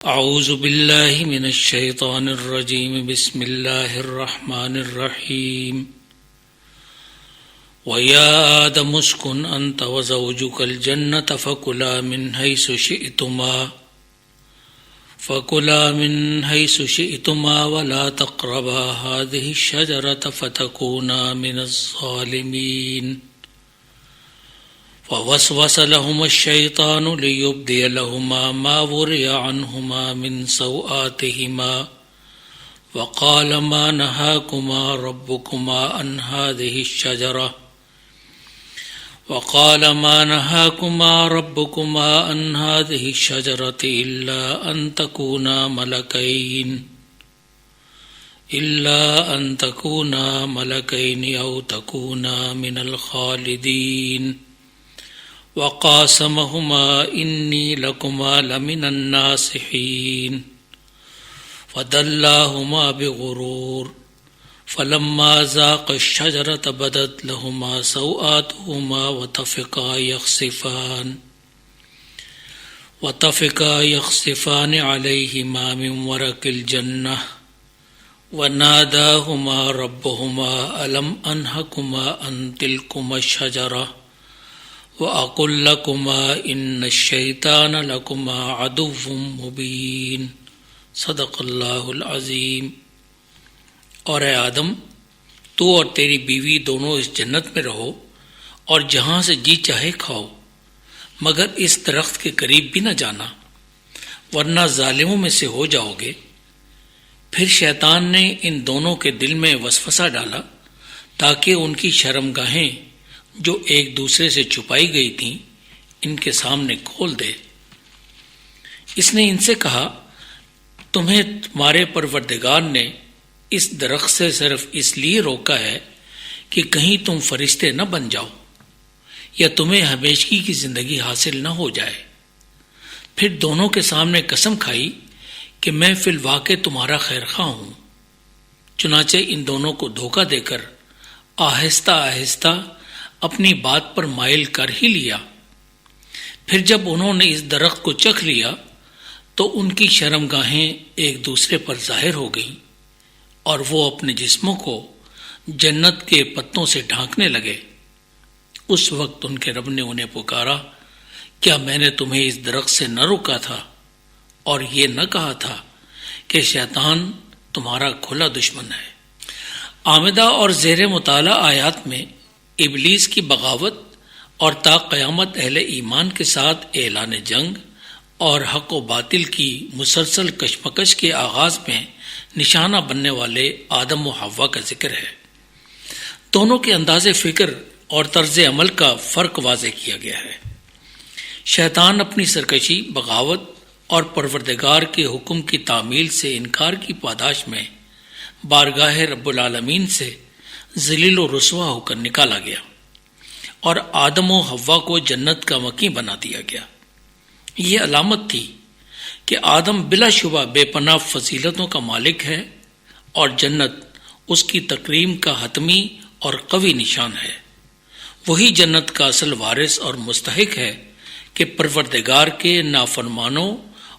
اعوذ باللہ من الشیطان الرجیم بسم اللہ الرحمن الرحیم وَيَا آدَمُ اسْكُنْ أَنْتَ وَزَوْجُكَ الْجَنَّةَ فَكُلَا مِنْ حَيْثُ شِئْتُمَا وَلَا تَقْرَبَا هَذِهِ الشَّجَرَةَ فَتَكُونَا مِنَ الظَّالِمِينَ فوسوس لهما الشيطان ليبدي لهما ما وري عنهما من سوآتهما وقال ما نهاكما ربكما عن هذه الشجرة إلا أن تكونا ملكين أو تكونا من الخالدين وقاسمهما إني لكما لمن الناصحين فدلاهما بغرور فلما ذاقا الشجرة بدت لهما سوآتهما وطفقا يخصفان عليهما من ورق الجنة وناداهما ربهما ألم أنهكما عن تلكما الشجرة وَأَقُلْ لَكُمَا إِنَّ الشَّيْطَانَ لَكُمَا عَدُوٌّ مُبِينٌ صدق اللہ العظیم۔ اور اے آدم، تو اور تیری بیوی دونوں اس جنت میں رہو اور جہاں سے جی چاہے کھاؤ، مگر اس درخت کے قریب بھی نہ جانا، ورنہ ظالموں میں سے ہو جاؤ گے۔ پھر شیطان نے ان دونوں کے دل میں وسوسہ ڈالا تاکہ ان کی شرمگاہیں جو ایک دوسرے سے چھپائی گئی تھیں ان کے سامنے کھول دے۔ اس نے ان سے کہا، تمہیں تمہارے پروردگار نے اس درخت سے صرف اس لیے روکا ہے کہ کہیں تم فرشتے نہ بن جاؤ یا تمہیں ہمیشگی کی زندگی حاصل نہ ہو جائے۔ پھر دونوں کے سامنے قسم کھائی کہ میں فی الواقع تمہارا خیر خواہ ہوں۔ چنانچہ ان دونوں کو دھوکہ دے کر آہستہ آہستہ اپنی بات پر مائل کر ہی لیا۔ پھر جب انہوں نے اس درخت کو چکھ لیا تو ان کی شرمگاہیں ایک دوسرے پر ظاہر ہو گئیں اور وہ اپنے جسموں کو جنت کے پتوں سے ڈھانکنے لگے۔ اس وقت ان کے رب نے انہیں پکارا، کیا میں نے تمہیں اس درخت سے نہ روکا تھا اور یہ نہ کہا تھا کہ شیطان تمہارا کھلا دشمن ہے؟ آمدہ اور زیر مطالعہ آیات میں ابلیس کی بغاوت اور تا قیامت اہل ایمان کے ساتھ اعلان جنگ اور حق و باطل کی مسلسل کشمکش کے آغاز میں نشانہ بننے والے آدم و حوا کا ذکر ہے۔ دونوں کے انداز فکر اور طرز عمل کا فرق واضح کیا گیا ہے۔ شیطان اپنی سرکشی، بغاوت اور پروردگار کے حکم کی تعمیل سے انکار کی پاداش میں بارگاہ رب العالمین سے ذلیل و رسوا ہو کر نکالا گیا اور آدم و حوا کو جنت کا مکی بنا دیا گیا۔ یہ علامت تھی کہ آدم بلا شبہ بے پناہ فضیلتوں کا مالک ہے اور جنت اس کی تکریم کا حتمی اور قوی نشان ہے۔ وہی جنت کا اصل وارث اور مستحق ہے کہ پروردگار کے نافرمانوں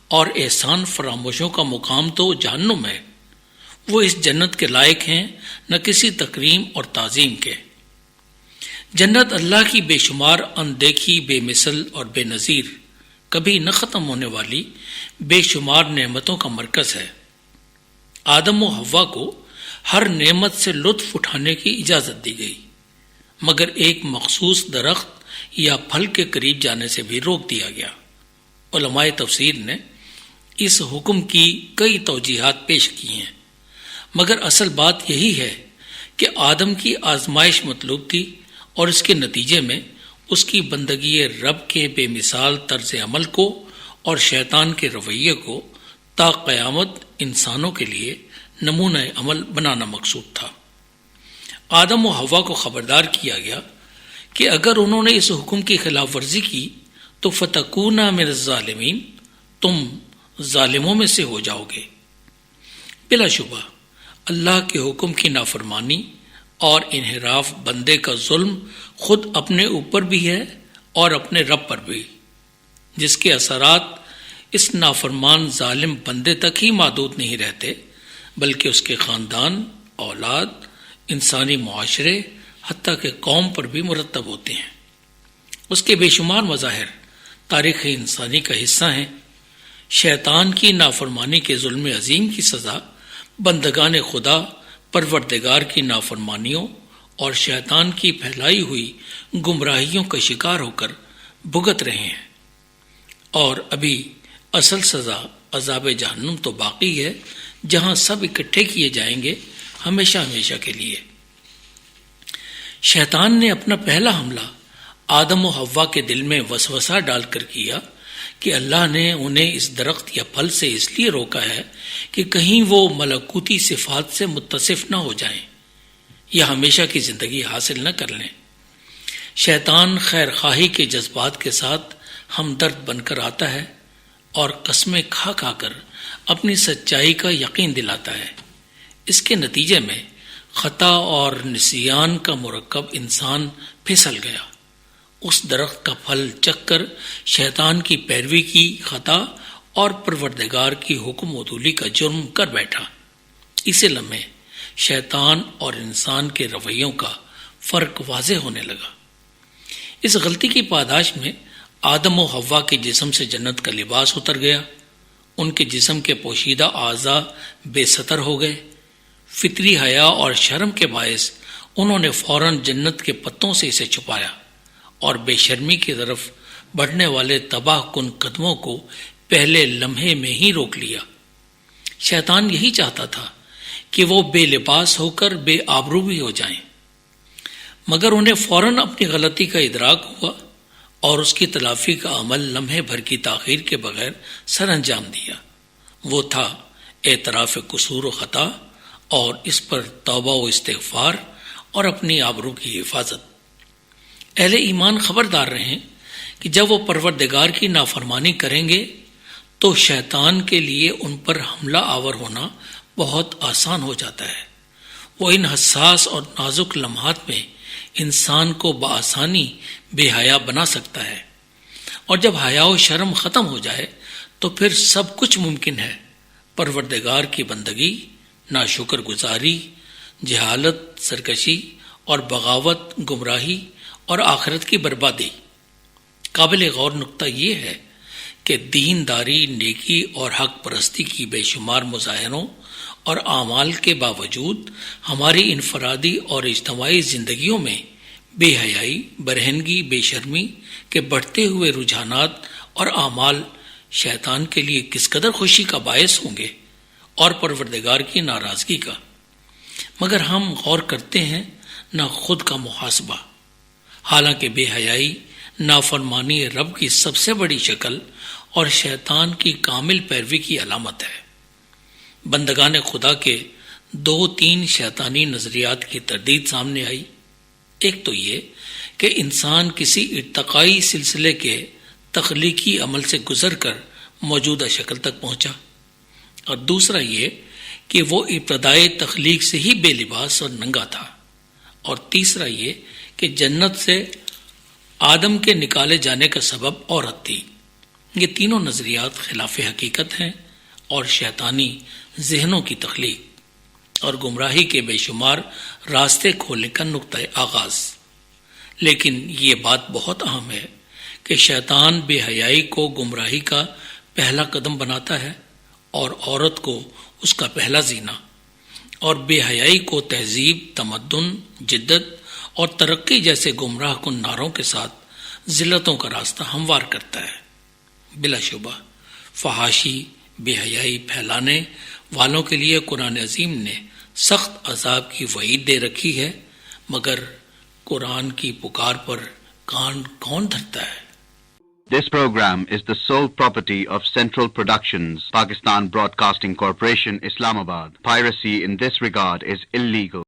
اور احسان فراموشوں کا مقام تو جہنم ہے۔ وہ اس جنت کے لائق ہیں، نہ کسی تکریم اور تعظیم کے۔ جنت اللہ کی بے شمار اندیکھی، بے مثل اور بے نظیر، کبھی نہ ختم ہونے والی بے شمار نعمتوں کا مرکز ہے۔ آدم و حوا کو ہر نعمت سے لطف اٹھانے کی اجازت دی گئی، مگر ایک مخصوص درخت یا پھل کے قریب جانے سے بھی روک دیا گیا۔ علماء تفسیر نے اس حکم کی کئی توجیحات پیش کی ہیں، مگر اصل بات یہی ہے کہ آدم کی آزمائش مطلوب تھی اور اس کے نتیجے میں اس کی بندگی رب کے بے مثال طرز عمل کو اور شیطان کے رویے کو تا قیامت انسانوں کے لیے نمونہ عمل بنانا مقصود تھا۔ آدم و حوا کو خبردار کیا گیا کہ اگر انہوں نے اس حکم کی خلاف ورزی کی تو فتکونا من الظالمین، تم ظالموں میں سے ہو جاؤ گے۔ بلا شبہ اللہ کے حکم کی نافرمانی اور انحراف بندے کا ظلم خود اپنے اوپر بھی ہے اور اپنے رب پر بھی، جس کے اثرات اس نافرمان ظالم بندے تک ہی محدود نہیں رہتے، بلکہ اس کے خاندان، اولاد، انسانی معاشرے، حتیٰ کہ قوم پر بھی مرتب ہوتے ہیں۔ اس کے بے شمار مظاہر تاریخ انسانی کا حصہ ہیں۔ شیطان کی نافرمانی کے ظلم عظیم کی سزا بندگان خدا پروردگار کی نافرمانیوں اور شیطان کی پھیلائی ہوئی گمراہیوں کا شکار ہو کر بھگت رہے ہیں، اور ابھی اصل سزا عذاب جہنم تو باقی ہے، جہاں سب اکٹھے کیے جائیں گے ہمیشہ ہمیشہ کے لیے۔ شیطان نے اپنا پہلا حملہ آدم و حوا کے دل میں وسوسہ ڈال کر کیا کہ اللہ نے انہیں اس درخت یا پھل سے اس لیے روکا ہے کہ کہیں وہ ملکوتی صفات سے متصف نہ ہو جائیں یا ہمیشہ کی زندگی حاصل نہ کر لیں۔ شیطان خیر خواہی کے جذبات کے ساتھ ہمدرد بن کر آتا ہے اور قسمیں کھا کھا کر اپنی سچائی کا یقین دلاتا ہے۔ اس کے نتیجے میں خطا اور نسیان کا مرکب انسان پھسل گیا، اس درخت کا پھل چکھ کر شیطان کی پیروی کی خطا اور پروردگار کی حکم عدولی کا جرم کر بیٹھا۔ اسی لمحے شیطان اور انسان کے رویوں کا فرق واضح ہونے لگا۔ اس غلطی کی پاداش میں آدم و حوا کے جسم سے جنت کا لباس اتر گیا، ان کے جسم کے پوشیدہ اعضاء بے ستر ہو گئے۔ فطری حیا اور شرم کے باعث انہوں نے فوراً جنت کے پتوں سے اسے چھپایا اور بے شرمی کی طرف بڑھنے والے تباہ کن قدموں کو پہلے لمحے میں ہی روک لیا۔ شیطان یہی چاہتا تھا کہ وہ بے لباس ہو کر بے آبرو بھی ہو جائیں، مگر انہیں فوراً اپنی غلطی کا ادراک ہوا اور اس کی تلافی کا عمل لمحے بھر کی تاخیر کے بغیر سر انجام دیا۔ وہ تھا اعتراف قصور و خطا اور اس پر توبہ و استغفار اور اپنی آبرو کی حفاظت۔ اہل ایمان خبردار رہیں کہ جب وہ پروردگار کی نافرمانی کریں گے تو شیطان کے لیے ان پر حملہ آور ہونا بہت آسان ہو جاتا ہے۔ وہ ان حساس اور نازک لمحات میں انسان کو بآسانی بے حیا بنا سکتا ہے، اور جب حیا و شرم ختم ہو جائے تو پھر سب کچھ ممکن ہے۔ پروردگار کی بندگی، ناشکر گزاری، جہالت، سرکشی اور بغاوت، گمراہی اور آخرت کی بربادی۔ قابل غور نقطہ یہ ہے کہ دینداری، نیکی اور حق پرستی کی بے شمار مظاہروں اور اعمال کے باوجود ہماری انفرادی اور اجتماعی زندگیوں میں بے حیائی، برہنگی، بے شرمی کے بڑھتے ہوئے رجحانات اور اعمال شیطان کے لیے کس قدر خوشی کا باعث ہوں گے اور پروردگار کی ناراضگی کا۔ مگر ہم غور کرتے ہیں نہ خود کا محاسبہ، حالانکہ بے حیائی نافرمانی رب کی سب سے بڑی شکل اور شیطان کی کامل پیروی کی علامت ہے۔ بندگان خدا کے 2-3 شیطانی نظریات کی تردید سامنے آئی۔ ایک تو یہ کہ انسان کسی ارتقائی سلسلے کے تخلیقی عمل سے گزر کر موجودہ شکل تک پہنچا، اور دوسرا یہ کہ وہ ابتدائی تخلیق سے ہی بے لباس اور ننگا تھا، اور تیسرا یہ کہ جنت سے آدم کے نکالے جانے کا سبب عورت تھی۔ یہ تینوں نظریات خلاف حقیقت ہیں اور شیطانی ذہنوں کی تخلیق اور گمراہی کے بے شمار راستے کھولنے کا نقطہ آغاز۔ لیکن یہ بات بہت اہم ہے کہ شیطان بے حیائی کو گمراہی کا پہلا قدم بناتا ہے اور عورت کو اس کا پہلا زینہ، اور بے حیائی کو تہذیب، تمدن، جدت اور ترقی جیسے گمراہ کن نعروں کے ساتھ ذلتوں کا راستہ ہموار کرتا ہے۔ بلا شبہ فحاشی، بے حیائی پھیلانے والوں کے لیے قرآن عظیم نے سخت عذاب کی وعید دے رکھی ہے، مگر قرآن کی پکار پر کان کون دھرتا ہے؟ This program is the sole property of Central Productions, Pakistan Broadcasting Corporation, Islamabad. Piracy in this regard is illegal.